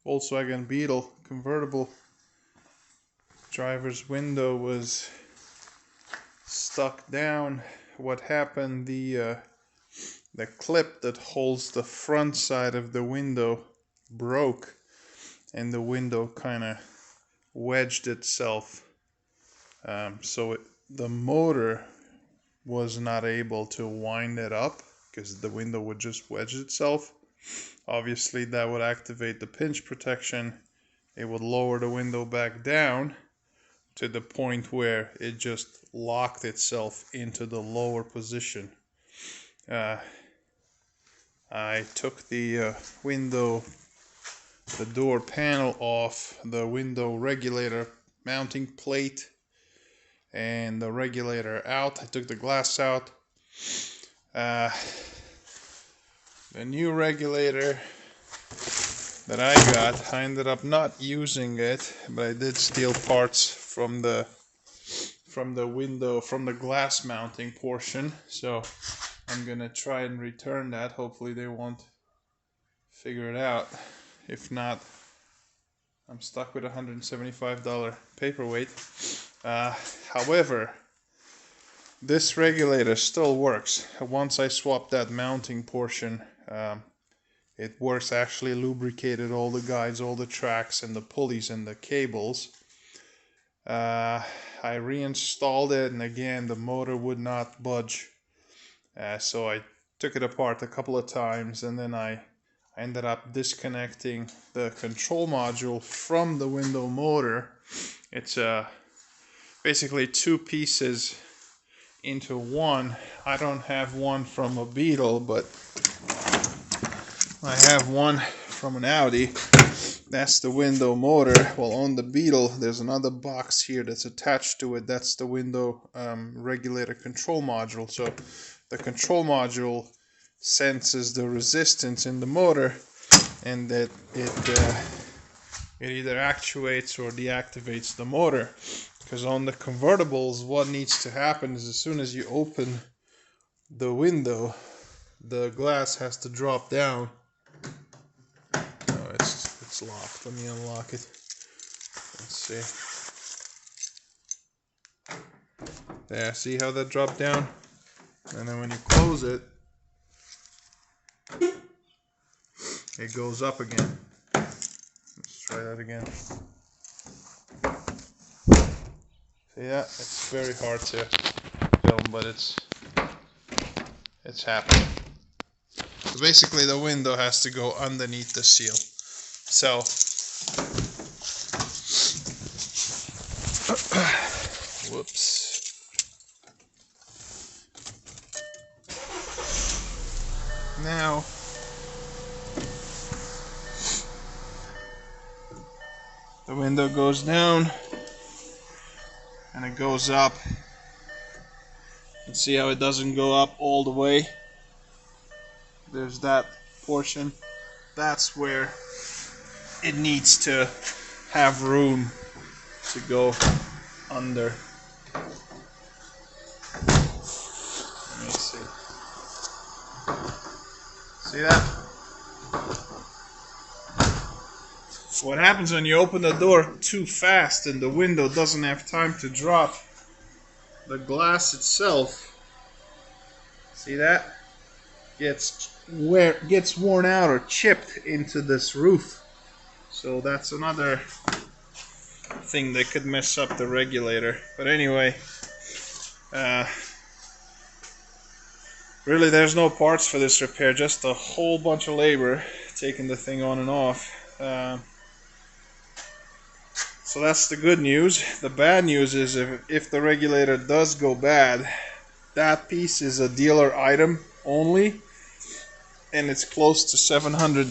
Volkswagen Beetle convertible. Driver's window was stuck down. What happened? The clip that holds the front side of the window broke, and the window kind of wedged itself. So the motor was not able to wind it up because the window would just wedge itself. Obviously, that would activate the pinch protection. It would lower the window back down to the point where it just locked itself into the lower position. I took the door panel off, the window regulator mounting plate and the regulator out. I took the glass out. The new regulator that I got, I ended up not using it, but I did steal parts from the window, from the glass mounting portion. So I'm gonna try and return that. Hopefully they won't figure it out. If not, I'm stuck with $175 paperweight. However, this regulator still works. Once I swapped that mounting portion, it works. Actually lubricated all the guides, all the tracks and the pulleys and the cables. I reinstalled it, and again the motor would not budge. So I took it apart a couple of times, and then I ended up disconnecting the control module from the window motor. It's basically two pieces into one. I don't have one from a Beetle, but I have one from an Audi. That's the window motor. Well, on the Beetle, there's another box here that's attached to it. That's the window regulator control module. So the control module senses the resistance in the motor, and that it either actuates or deactivates the motor. Because on the convertibles, what needs to happen is as soon as you open the window, the glass has to drop down. Oh, it's locked. Let me unlock it. Let's see. There, see how that dropped down? And then when you close it, it goes up again. Let's try that again. See that? It's very hard to film, but it's happening. So basically the window has to go underneath the seal. So whoops. Now the window goes down and it goes up. And see how it doesn't go up all the way? There's that portion. That's where it needs to have room to go under. Let me see. See that? What happens when you open the door too fast and the window doesn't have time to drop? The glass itself, see that? Gets worn out or chipped into this roof. So that's another thing that could mess up the regulator. But anyway, really there's no parts for this repair, just a whole bunch of labor taking the thing on and off. So that's the good news. The bad news is if the regulator does go bad, that piece is a dealer item only, and it's close to $700.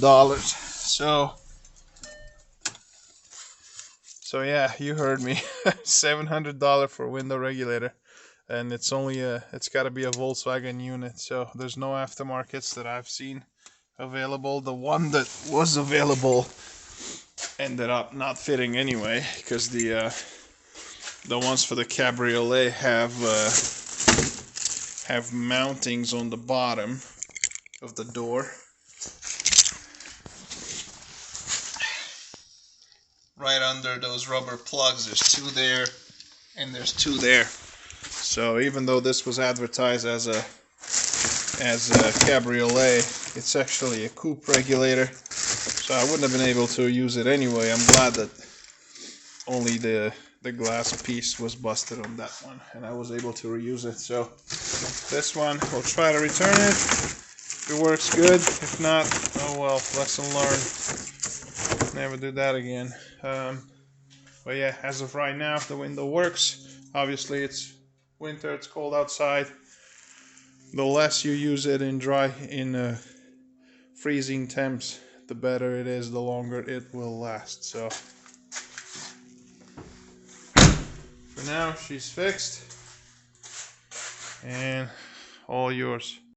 So yeah, you heard me. $700 for a window regulator, and it's only it's got to be a Volkswagen unit. So there's no aftermarkets that I've seen available. The one that was available ended up not fitting anyway, because the ones for the Cabriolet have mountings on the bottom of the door. right under those rubber plugs. There's two there, and there's two there. So even though this was advertised as a cabriolet, it's actually a coupe regulator. So I wouldn't have been able to use it anyway. I'm glad that only the glass piece was busted on that one, and I was able to reuse it. So this one, we'll try to return it. If it works, good. If not, oh well, lesson learned. Never do that again. But yeah, as of right now, the window works. Obviously, it's winter, it's cold outside. The less you use it in freezing temps, the better it is, the longer it will last. So for now, she's fixed, and all yours.